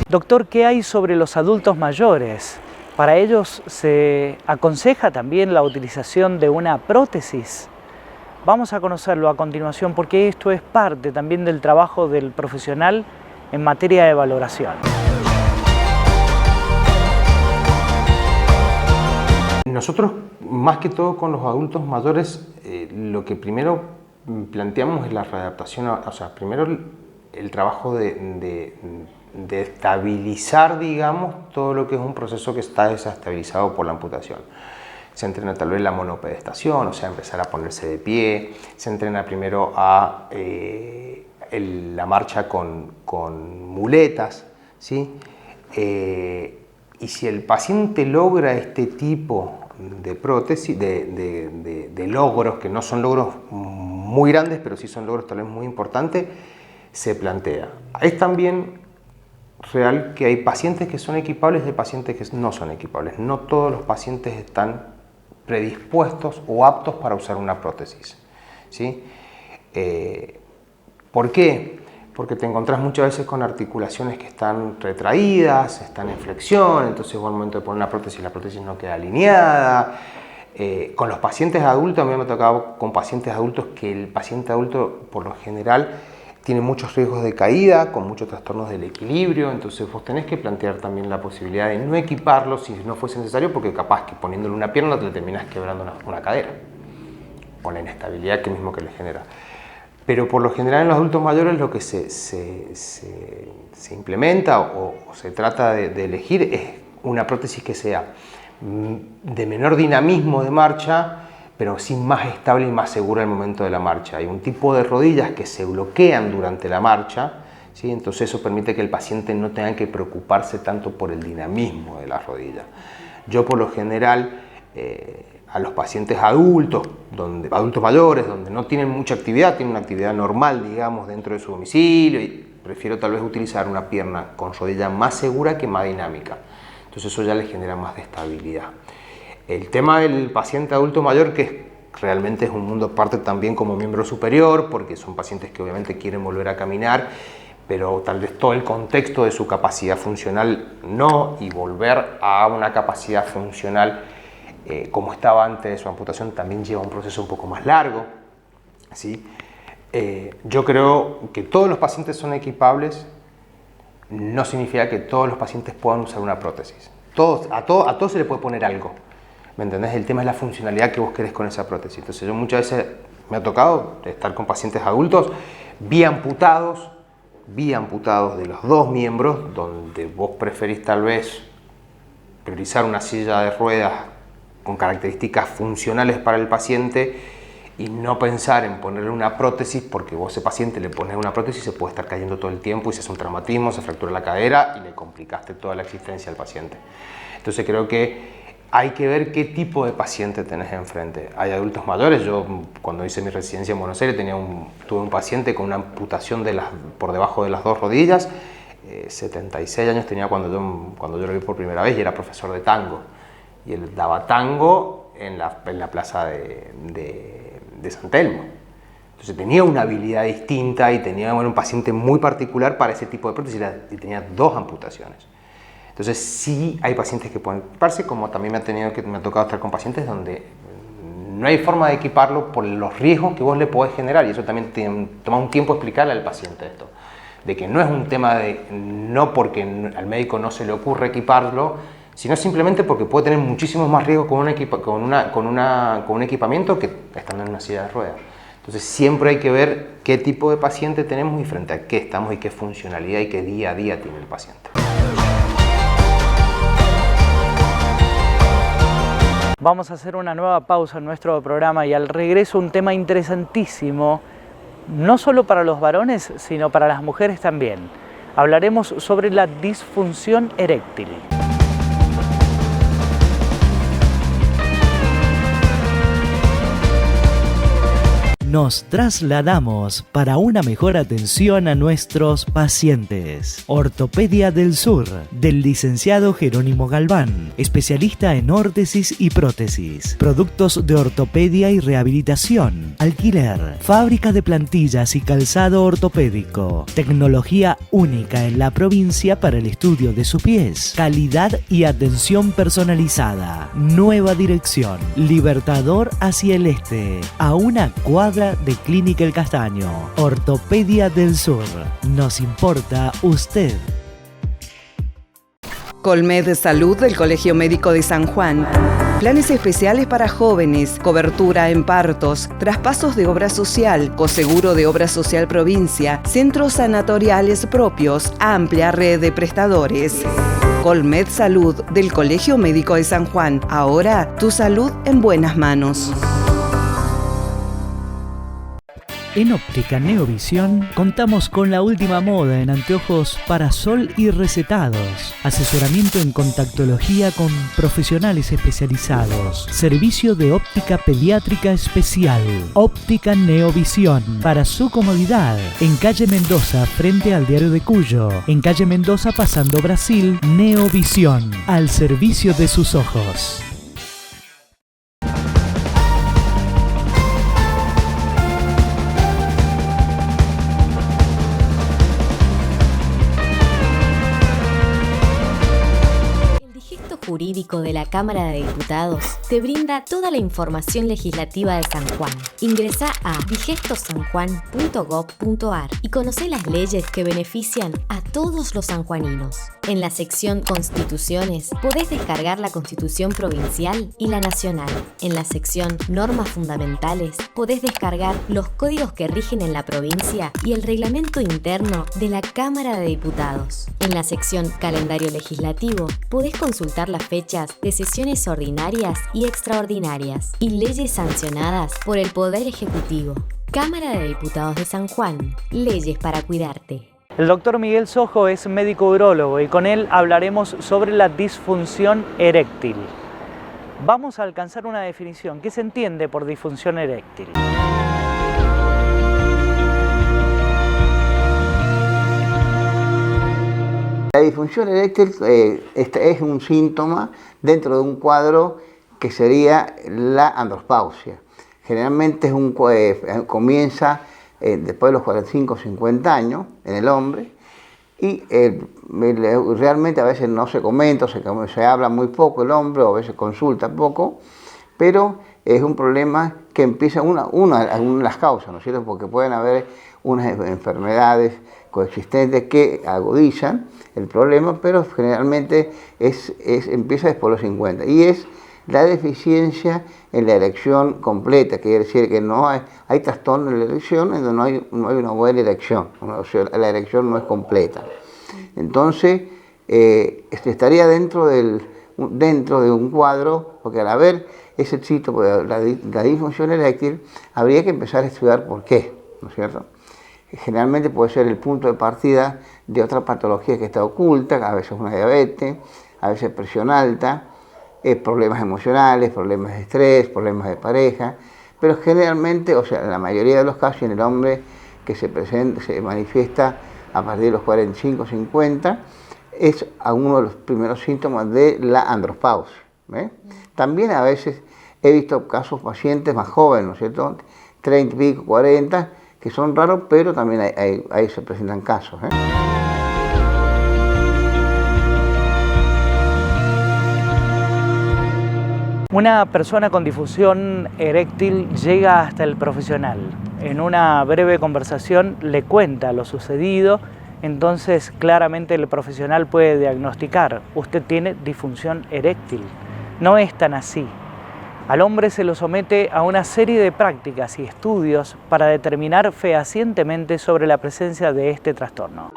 Doctor, ¿qué hay sobre los adultos mayores? ¿Para ellos se aconseja también la utilización de una prótesis? Vamos a conocerlo a continuación porque esto es parte también del trabajo del profesional en materia de valoración. Nosotros, más que todo con los adultos mayores, lo que primero planteamos es la readaptación, o sea, primero el trabajo de estabilizar, digamos, todo lo que es un proceso que está desestabilizado por la amputación. Se entrena tal vez la monopedestación, o sea, empezar a ponerse de pie. Se entrena primero a la marcha con muletas, ¿sí? Y si el paciente logra este tipo de prótesis, de logros, que no son logros muy grandes, pero sí son logros tal vez muy importantes, se plantea. Es también real que hay pacientes que son equipables y pacientes que no son equipables. No todos los pacientes están predispuestos o aptos para usar una prótesis, ¿sí? ¿Por qué? Porque te encontrás muchas veces con articulaciones que están retraídas, están en flexión, entonces al momento de poner una prótesis, la prótesis no queda alineada. Con los pacientes adultos, a mí me ha tocado con pacientes adultos que el paciente adulto por lo general tiene muchos riesgos de caída, con muchos trastornos del equilibrio, entonces vos tenés que plantear también la posibilidad de no equiparlo si no fuese necesario, porque capaz que poniéndole una pierna te terminás quebrando una cadera, con la inestabilidad que mismo que le genera. Pero por lo general en los adultos mayores lo que se implementa o se trata de elegir es una prótesis que sea de menor dinamismo de marcha, pero sí más estable y más segura al momento de la marcha. Hay un tipo de rodillas que se bloquean durante la marcha, ¿sí? Entonces eso permite que el paciente no tenga que preocuparse tanto por el dinamismo de la rodilla. Yo por lo general a los pacientes adultos, adultos mayores, donde no tienen mucha actividad, tienen una actividad normal, digamos, dentro de su domicilio, y prefiero tal vez utilizar una pierna con rodilla más segura que más dinámica. Entonces eso ya les genera más de estabilidad. El tema del paciente adulto mayor, que realmente es un mundo aparte también como miembro superior, porque son pacientes que obviamente quieren volver a caminar, pero tal vez todo el contexto de su capacidad funcional no, y volver a una capacidad funcional como estaba antes de su amputación también lleva un proceso un poco más largo, ¿sí? Yo creo que todos los pacientes son equipables, no significa que todos los pacientes puedan usar una prótesis. A todos se le puede poner algo, ¿me entendés? El tema es la funcionalidad que vos querés con esa prótesis. Entonces yo muchas veces me ha tocado estar con pacientes adultos biamputados de los dos miembros, donde vos preferís tal vez priorizar una silla de ruedas con características funcionales para el paciente y no pensar en ponerle una prótesis, porque vos a ese paciente le pones una prótesis y se puede estar cayendo todo el tiempo y se hace un traumatismo, se fractura la cadera y le complicaste toda la existencia al paciente. Entonces creo que hay que ver qué tipo de paciente tenés enfrente. Hay adultos mayores. Yo cuando hice mi residencia en Buenos Aires tuve un paciente con una amputación por debajo de las dos rodillas. 76 años tenía cuando yo lo vi por primera vez, y era profesor de tango. Y él daba tango en la plaza de San Telmo. Entonces tenía una habilidad distinta y tenía un paciente muy particular para ese tipo de prótesis, y tenía dos amputaciones. Entonces sí hay pacientes que pueden equiparse, como también me ha tocado estar con pacientes donde no hay forma de equiparlo por los riesgos que vos le podés generar, y eso también toma un tiempo explicarle al paciente esto, de que no es un tema de no porque al médico no se le ocurre equiparlo, sino simplemente porque puede tener muchísimos más riesgos con un equipamiento que estando en una silla de ruedas. Entonces siempre hay que ver qué tipo de paciente tenemos y frente a qué estamos y qué funcionalidad y qué día a día tiene el paciente. Vamos a hacer una nueva pausa en nuestro programa, y al regreso un tema interesantísimo, no solo para los varones, sino para las mujeres también. Hablaremos sobre la disfunción eréctil. Nos trasladamos para una mejor atención a nuestros pacientes. Ortopedia del Sur, del licenciado Jerónimo Galván, especialista en órtesis y prótesis, productos de ortopedia y rehabilitación, alquiler, fábrica de plantillas y calzado ortopédico, tecnología única en la provincia para el estudio de sus pies, calidad y atención personalizada. Nueva dirección, Libertador hacia el este, a una cuadra de Clínica El Castaño. Ortopedia del Sur. Nos importa usted. Colmed Salud del Colegio Médico de San Juan. Planes especiales para jóvenes, cobertura en partos, traspasos de obra social, coseguro de obra social provincia, centros sanatoriales propios, amplia red de prestadores. Colmed Salud del Colegio Médico de San Juan. Ahora tu salud en buenas manos. En Óptica Neovisión contamos con la última moda en anteojos para sol y recetados, asesoramiento en contactología con profesionales especializados, servicio de óptica pediátrica especial. Óptica Neovisión, para su comodidad, en calle Mendoza frente al Diario de Cuyo, en calle Mendoza pasando Brasil. Neovisión, al servicio de sus ojos. Jurídico de la Cámara de Diputados te brinda toda la información legislativa de San Juan. Ingresá a digestosanjuan.gov.ar y conocé las leyes que benefician a todos los sanjuaninos. En la sección Constituciones podés descargar la Constitución Provincial y la Nacional. En la sección Normas Fundamentales podés descargar los códigos que rigen en la provincia y el reglamento interno de la Cámara de Diputados. En la sección Calendario Legislativo podés consultar las fechas de sesiones ordinarias y extraordinarias y leyes sancionadas por el Poder Ejecutivo. Cámara de Diputados de San Juan. Leyes para cuidarte. El doctor Miguel Sojo es médico urólogo y con él hablaremos sobre la disfunción eréctil. Vamos a alcanzar una definición. ¿Qué se entiende por disfunción eréctil? La disfunción eréctil es un síntoma dentro de un cuadro que sería la andropausia. Generalmente comienza después de los 45 o 50 años en el hombre y realmente a veces no se comenta, se habla muy poco el hombre o a veces consulta poco, pero es un problema que empieza una de las causas, ¿no es cierto? Porque pueden haber unas enfermedades coexistentes que agudizan el problema, pero generalmente empieza después de los 50 y es la deficiencia en la erección completa, quiere decir que no hay trastorno en la erección, en donde no hay una buena erección, o sea, la erección no es completa. Entonces, estaría dentro de un cuadro, porque al haber ese sitio, la disfunción eréctil, habría que empezar a estudiar por qué, ¿no es cierto? Generalmente puede ser el punto de partida de otra patología que está oculta, a veces una diabetes, a veces presión alta, problemas emocionales, problemas de estrés, problemas de pareja, pero generalmente, o sea, en la mayoría de los casos en el hombre que se manifiesta a partir de los 45 50, es uno de los primeros síntomas de la andropausia. También a veces he visto casos pacientes más jóvenes, ¿no es cierto? 30 y pico, 40, que son raros, pero también ahí se presentan casos. Una persona con disfunción eréctil llega hasta el profesional. En una breve conversación le cuenta lo sucedido, entonces claramente el profesional puede diagnosticar: usted tiene disfunción eréctil. No es tan así. Al hombre se lo somete a una serie de prácticas y estudios para determinar fehacientemente sobre la presencia de este trastorno.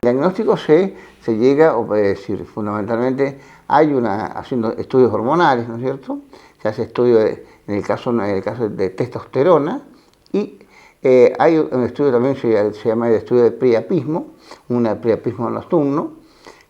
El diagnóstico se llega, o puede decir, fundamentalmente haciendo estudios hormonales, ¿no es cierto? Se hace estudio en el caso de testosterona y hay un estudio también se llama el estudio de priapismo, un priapismo nocturno,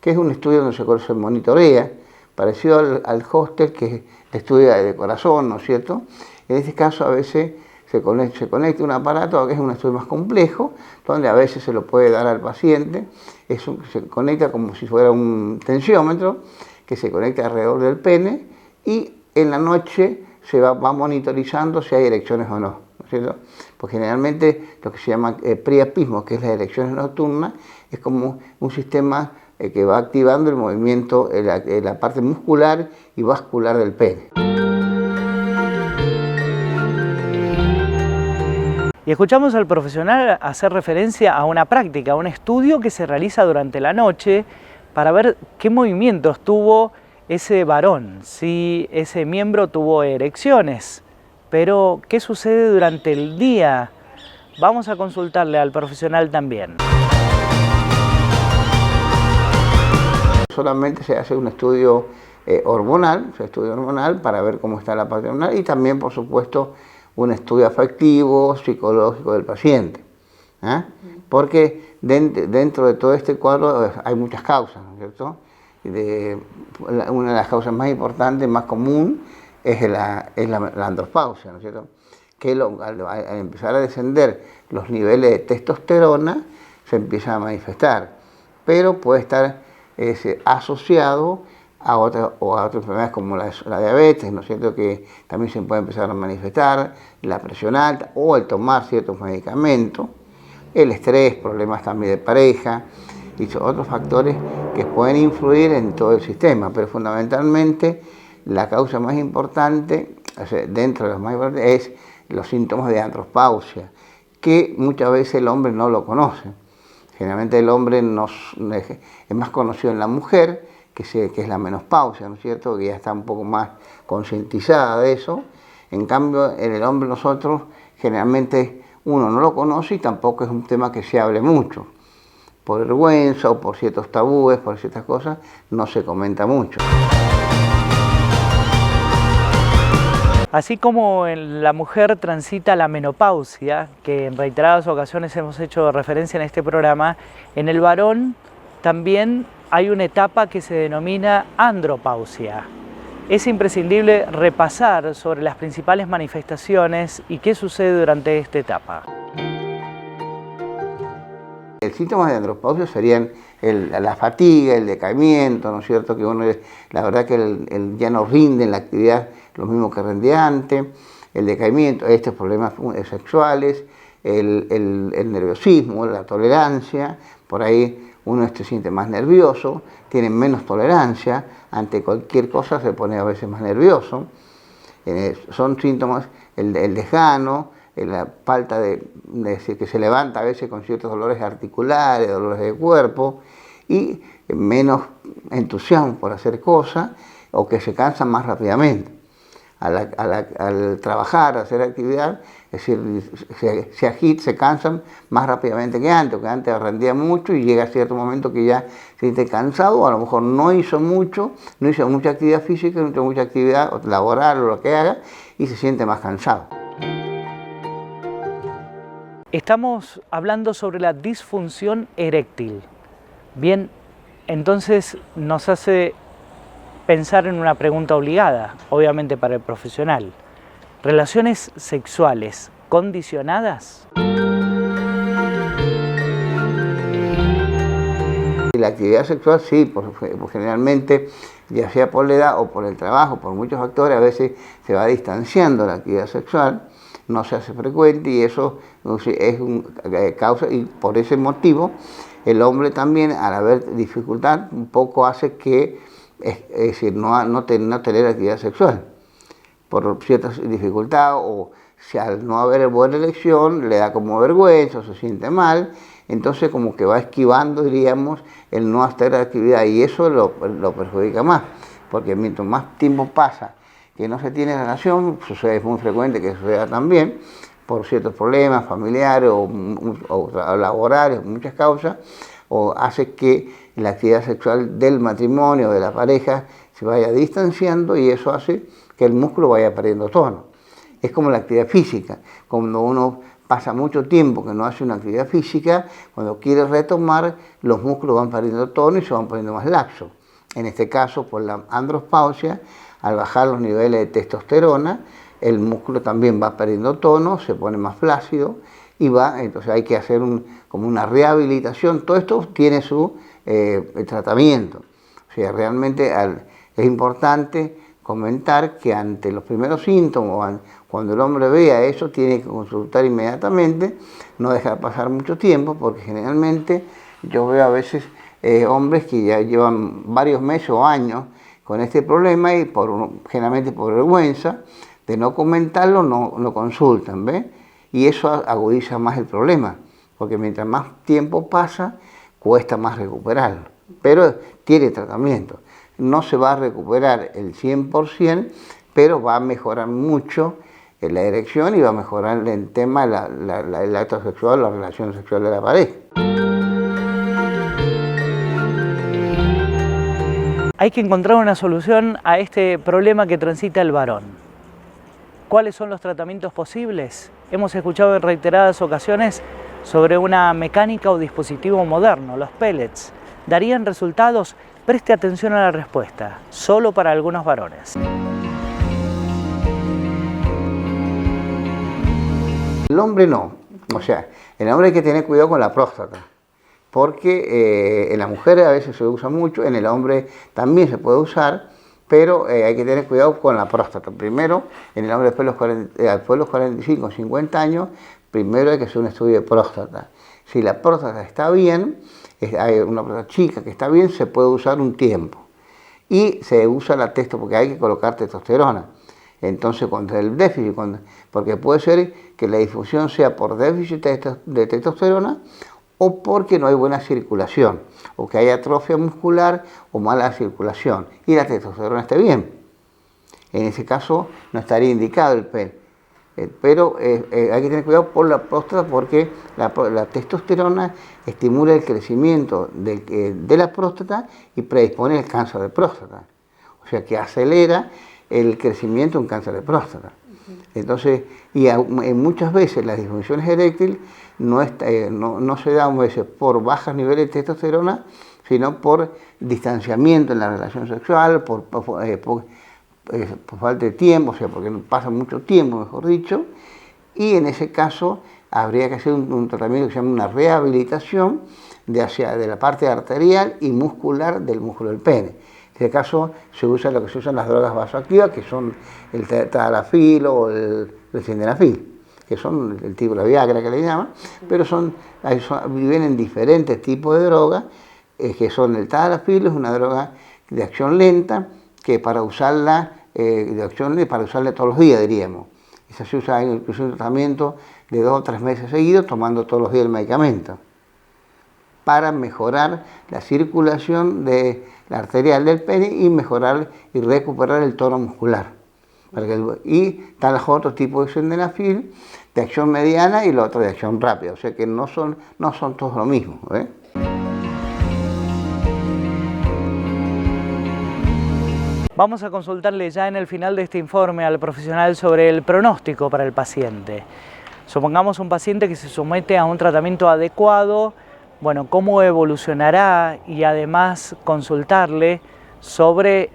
que es un estudio donde se monitorea, parecido al Holter, que es el estudio de corazón, ¿no es cierto? En este caso a veces se conecta un aparato que es un estudio más complejo, donde a veces se lo puede dar al paciente, se conecta como si fuera un tensiómetro, que se conecta alrededor del pene, y en la noche se va monitorizando si hay erecciones o no, ¿no es cierto? Porque generalmente lo que se llama priapismo, que es las erecciones nocturnas, es como un sistema que va activando el movimiento, la parte muscular y vascular del pene. Y escuchamos al profesional hacer referencia a una práctica, a un estudio que se realiza durante la noche para ver qué movimientos tuvo ese varón, si ese miembro tuvo erecciones. Pero, ¿qué sucede durante el día? Vamos a consultarle al profesional también. Solamente se hace un estudio hormonal, para ver cómo está la parte hormonal y también, por supuesto, un estudio afectivo, psicológico del paciente. Porque dentro de todo este cuadro hay muchas causas, ¿no es cierto? Una de las causas más importantes, más común, es la andropausia, ¿no es cierto? Que al empezar a descender los niveles de testosterona, se empieza a manifestar, pero puede estar asociado a otras enfermedades como la diabetes, ¿no es cierto?, que también se puede empezar a manifestar, la presión alta o el tomar ciertos medicamentos, el estrés, problemas también de pareja y otros factores que pueden influir en todo el sistema, pero fundamentalmente la causa más importante, o sea, dentro de las más importantes, es los síntomas de andropausia, que muchas veces el hombre no lo conoce. Generalmente el hombre es más conocido en la mujer, que es la menopausia, ¿no es cierto?, que ya está un poco más concientizada de eso. En cambio, en el hombre nosotros generalmente uno no lo conoce y tampoco es un tema que se hable mucho. Por vergüenza o por ciertos tabúes, por ciertas cosas, no se comenta mucho. Así como la mujer transita la menopausia, que en reiteradas ocasiones hemos hecho referencia en este programa, en el varón también hay una etapa que se denomina andropausia. Es imprescindible repasar sobre las principales manifestaciones y qué sucede durante esta etapa. El síntoma de andropausia serían la fatiga, el decaimiento, ¿no es cierto? Que uno, la verdad que ya no rinde en la actividad lo mismo que rendía antes, el decaimiento, estos problemas sexuales, el nerviosismo, la tolerancia, por ahí uno se siente más nervioso, tiene menos tolerancia, ante cualquier cosa se pone a veces más nervioso. Son síntomas, el desgano, la falta de que se levanta a veces con ciertos dolores articulares, dolores de cuerpo, y menos entusiasmo por hacer cosas, o que se cansan más rápidamente. Al trabajar, hacer actividad, es decir, se cansan más rápidamente que antes, porque antes rendía mucho y llega a cierto momento que ya se siente cansado, o a lo mejor no hizo mucha actividad física, no hizo mucha actividad laboral o lo que haga, y se siente más cansado. Estamos hablando sobre la disfunción eréctil. Bien, entonces nos hace pensar en una pregunta obligada, obviamente para el profesional. ¿Relaciones sexuales condicionadas? La actividad sexual sí, generalmente, ya sea por la edad o por el trabajo, por muchos factores, a veces se va distanciando la actividad sexual, no se hace frecuente, y eso es causa, y por ese motivo el hombre también, al haber dificultad, un poco hace que, es decir, no tener actividad sexual por ciertas dificultades, o si al no haber buena elección le da como vergüenza o se siente mal, entonces como que va esquivando, diríamos, el no hacer actividad, y eso lo perjudica más, porque mientras más tiempo pasa que no se tiene relación, es muy frecuente que suceda también, por ciertos problemas familiares o laborales, muchas causas, o hace que la actividad sexual del matrimonio, de la pareja, se vaya distanciando, y eso hace que el músculo vaya perdiendo tono. Es como la actividad física. Cuando uno pasa mucho tiempo que no hace una actividad física, cuando quiere retomar, los músculos van perdiendo tono y se van poniendo más laxos. En este caso, por la andropausia, al bajar los niveles de testosterona, el músculo también va perdiendo tono, se pone más flácido, y entonces hay que hacer como una rehabilitación. Todo esto tiene su tratamiento. O sea, realmente es importante comentar que ante los primeros síntomas, cuando el hombre vea eso, tiene que consultar inmediatamente, no dejar pasar mucho tiempo, porque generalmente yo veo a veces hombres que ya llevan varios meses o años con este problema, y generalmente por vergüenza de no comentarlo, no consultan, ¿ves? Y eso agudiza más el problema, porque mientras más tiempo pasa, cuesta más recuperarlo. Pero tiene tratamiento. No se va a recuperar el 100%, pero va a mejorar mucho la erección, y va a mejorar el tema el acto sexual, la relación sexual de la pareja. Hay que encontrar una solución a este problema que transita el varón. ¿Cuáles son los tratamientos posibles? Hemos escuchado en reiteradas ocasiones sobre una mecánica o dispositivo moderno, los pellets. ¿Darían resultados? Preste atención a la respuesta, solo para algunos varones. El hombre no, o sea, el hombre hay que tener cuidado con la próstata, porque en la mujer a veces se usa mucho, en el hombre también se puede usar, pero hay que tener cuidado con la próstata. Primero, en el hombre después de los 45 o 50 años, primero hay que hacer un estudio de próstata. Si la próstata está bien, hay una próstata chica que está bien, se puede usar un tiempo. Y se usa la porque hay que colocar testosterona. Entonces, contra el déficit, porque puede ser que la disfunción sea por déficit de testosterona, o porque no hay buena circulación, o que hay atrofia muscular o mala circulación, y la testosterona esté bien. En ese caso no estaría indicado el PEN. Pero hay que tener cuidado por la próstata, porque la testosterona estimula el crecimiento de la próstata y predispone al cáncer de próstata. O sea que acelera el crecimiento de un cáncer de próstata. Entonces, muchas veces las disfunciones eréctiles no se dan a veces por bajos niveles de testosterona, sino por distanciamiento en la relación sexual, por falta de tiempo, o sea, porque pasa mucho tiempo, mejor dicho, y en ese caso habría que hacer un tratamiento que se llama una rehabilitación de la parte arterial y muscular del músculo del pene. En este caso se usa lo que se usan las drogas vasoactivas, que son el tadalafil o el sildenafil, que son el tipo de la Viagra que le llaman, pero vienen diferentes tipos de drogas, que son el tadalafil, es una droga de acción lenta, que para usarla todos los días, diríamos. Esa se usa en un tratamiento de 2 o 3 meses seguidos, tomando todos los días el medicamento, para mejorar la circulación la arterial del pene y mejorar y recuperar el tono muscular. Y están los otros tipos de sildenafil, de acción mediana y los otros de acción rápida, o sea que no son todos lo mismo, ¿eh? Vamos a consultarle ya en el final de este informe al profesional sobre el pronóstico para el paciente. Supongamos un paciente que se somete a un tratamiento adecuado, bueno, cómo evolucionará, y además consultarle sobre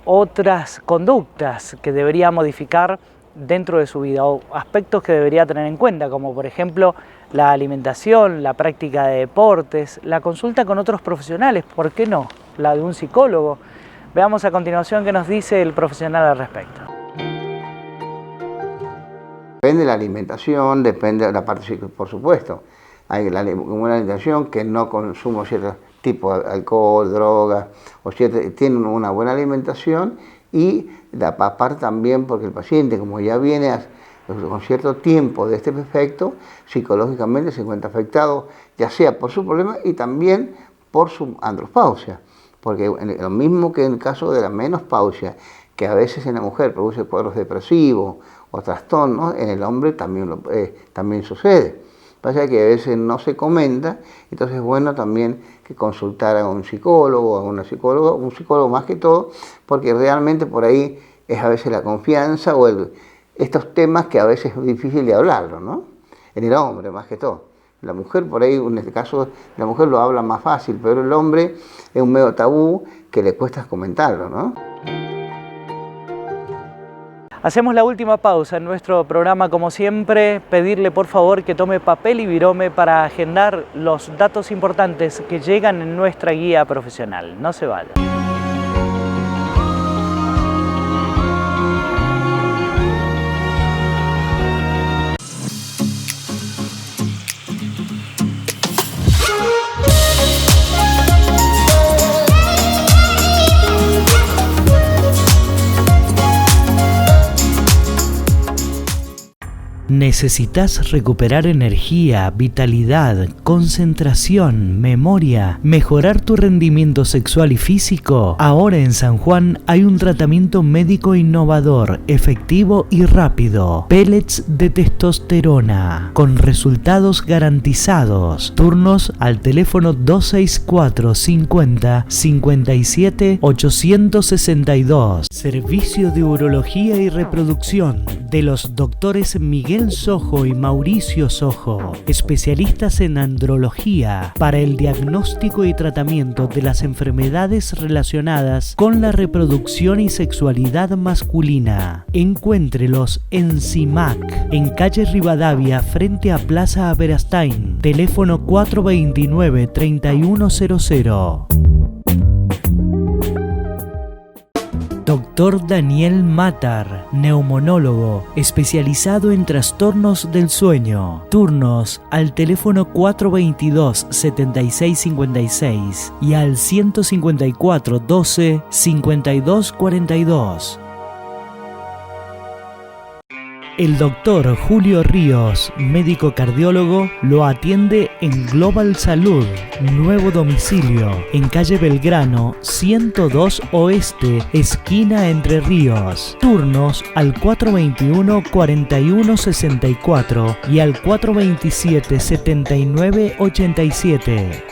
otras conductas que debería modificar dentro de su vida o aspectos que debería tener en cuenta, como por ejemplo la alimentación, la práctica de deportes, la consulta con otros profesionales, ¿por qué no? La de un psicólogo. Veamos a continuación qué nos dice el profesional al respecto. Depende de la alimentación, depende de la parte, por supuesto. Hay una alimentación que no consume ciertos tipos de alcohol, drogas, tienen una buena alimentación, y aparte también porque el paciente, como ya viene con cierto tiempo de este efecto, psicológicamente se encuentra afectado, ya sea por su problema y también por su andropausia. Porque lo mismo que en el caso de la menopausia, que a veces en la mujer produce cuadros depresivos o trastornos, en el hombre también sucede. Pasa que a veces no se comenta, entonces es bueno también que consultar a un psicólogo, a una psicóloga, un psicólogo más que todo, porque realmente por ahí es a veces la confianza o estos temas que a veces es difícil de hablarlo, ¿no? En el hombre más que todo. La mujer por ahí, en este caso, la mujer lo habla más fácil, pero el hombre es un medio tabú que le cuesta comentarlo, ¿no? Hacemos la última pausa en nuestro programa, como siempre, pedirle por favor que tome papel y virome para agendar los datos importantes que llegan en nuestra guía profesional. No se vaya. ¿Necesitas recuperar energía, vitalidad, concentración, memoria, mejorar tu rendimiento sexual y físico? Ahora en San Juan hay un tratamiento médico innovador, efectivo y rápido. Pellets de testosterona, con resultados garantizados. Turnos al teléfono 264 50 57 862. Servicio de urología y reproducción de los doctores Miguel Sojo y Mauricio Sojo, especialistas en andrología, para el diagnóstico y tratamiento de las enfermedades relacionadas con la reproducción y sexualidad masculina. Encuéntrelos en CIMAC, en calle Rivadavia, frente a Plaza Aberastain, teléfono 429-3100. Dr. Daniel Matar, neumonólogo, especializado en trastornos del sueño. Turnos al teléfono 422-7656 y al 154-12-5242. El doctor Julio Ríos, médico cardiólogo, lo atiende en Global Salud, nuevo domicilio, en calle Belgrano, 102 Oeste, esquina Entre Ríos. Turnos al 421-4164 y al 427-7987.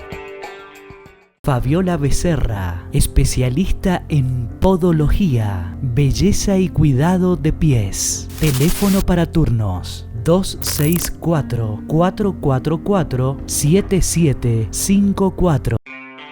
Fabiola Becerra, especialista en podología, belleza y cuidado de pies. Teléfono para turnos 264-444-7754.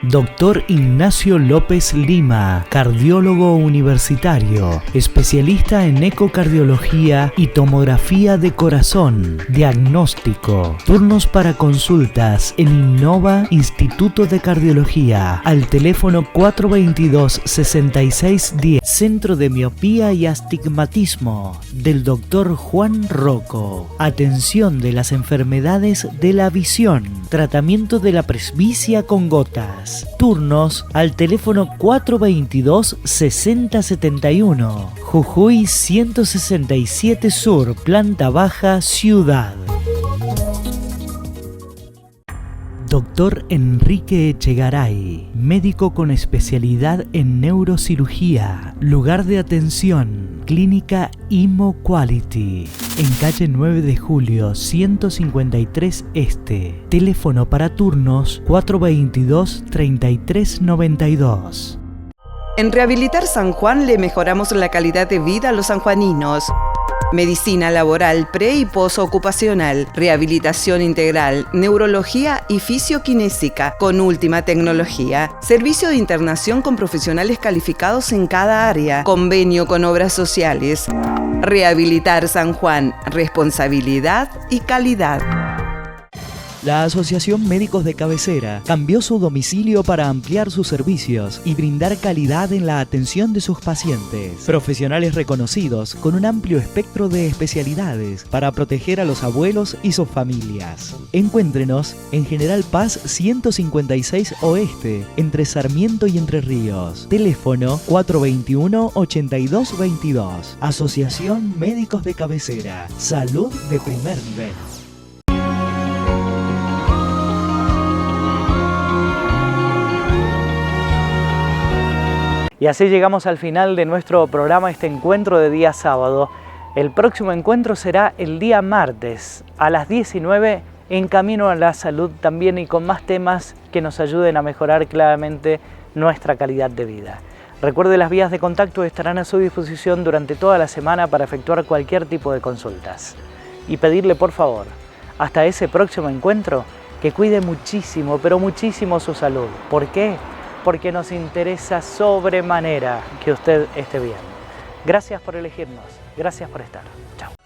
Dr. Ignacio López Lima, cardiólogo universitario, especialista en ecocardiología y tomografía de corazón, diagnóstico, turnos para consultas en Innova Instituto de Cardiología, al teléfono 422-6610, Centro de Miopía y Astigmatismo, del Dr. Juan Rocco, atención de las enfermedades de la visión, tratamiento de la presbicia con gotas. Turnos al teléfono 422-6071, Jujuy 167 Sur, planta baja, Ciudad. Dr. Enrique Echegaray, médico con especialidad en neurocirugía, lugar de atención, clínica Imo Quality, en calle 9 de Julio 153 Este, teléfono para turnos 422-3392. En Rehabilitar San Juan le mejoramos la calidad de vida a los sanjuaninos. Medicina laboral pre- y posocupacional, rehabilitación integral, neurología y fisioquinésica con última tecnología, servicio de internación con profesionales calificados en cada área, convenio con obras sociales. Rehabilitar San Juan, responsabilidad y calidad. La Asociación Médicos de Cabecera cambió su domicilio para ampliar sus servicios y brindar calidad en la atención de sus pacientes. Profesionales reconocidos con un amplio espectro de especialidades para proteger a los abuelos y sus familias. Encuéntrenos en General Paz 156 Oeste, entre Sarmiento y Entre Ríos. Teléfono 421-8222. Asociación Médicos de Cabecera. Salud de primer nivel. Y así llegamos al final de nuestro programa, este encuentro de día sábado. El próximo encuentro será el día martes a las 19 en Camino a la Salud también, y con más temas que nos ayuden a mejorar claramente nuestra calidad de vida. Recuerde, las vías de contacto estarán a su disposición durante toda la semana para efectuar cualquier tipo de consultas. Y pedirle por favor, hasta ese próximo encuentro, que cuide muchísimo, pero muchísimo su salud. ¿Por qué? Porque nos interesa sobremanera que usted esté bien. Gracias por elegirnos, gracias por estar. Chao.